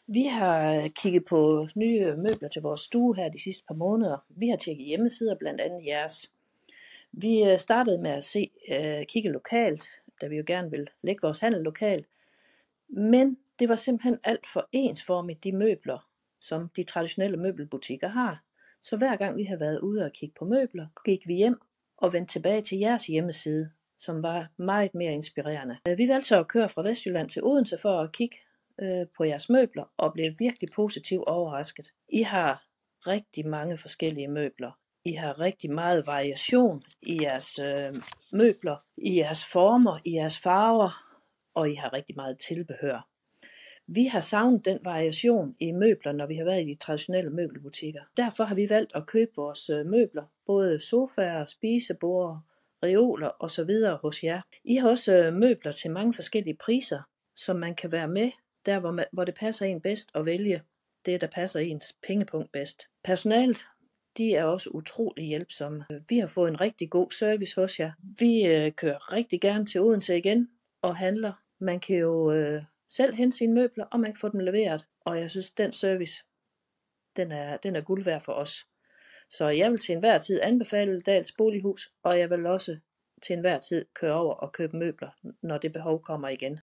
Vi har kigget på nye møbler til vores stue her de sidste par måneder. Vi har tjekket hjemmesider, blandt andet jeres. Vi startede med at kigge lokalt, da vi jo gerne vil lægge vores handel lokalt. Men det var simpelthen alt for ensformigt, de møbler, som de traditionelle møbelbutikker har. Så hver gang vi har været ude og kigge på møbler, gik vi hjem og vendte tilbage til jeres hjemmeside, som var meget mere inspirerende. Vi valgte så at køre fra Vestjylland til Odense for at kigge på jeres møbler og blev virkelig positivt overrasket. I har rigtig mange forskellige møbler. I har rigtig meget variation i jeres møbler, i jeres former, i jeres farver, og I har rigtig meget tilbehør. Vi har savnet den variation i møbler, når vi har været i de traditionelle møbelbutikker. Derfor har vi valgt at købe vores møbler, både sofaer, spiseborde, reoler osv. hos jer. I har også møbler til mange forskellige priser, som man kan være med, der hvor det passer en bedst at vælge det, der passer ens pengepunkt bedst. Personalet, de er også utrolig hjælpsomme. Vi har fået en rigtig god service hos jer. Vi kører rigtig gerne til Odense igen og handler. Man kan jo selv hente sine møbler, og man kan få dem leveret. Og jeg synes, den service, den er guld værd for os. Så jeg vil til enhver tid anbefale Dahls Bolighus, og jeg vil også til enhver tid køre over og købe møbler, når det behov kommer igen.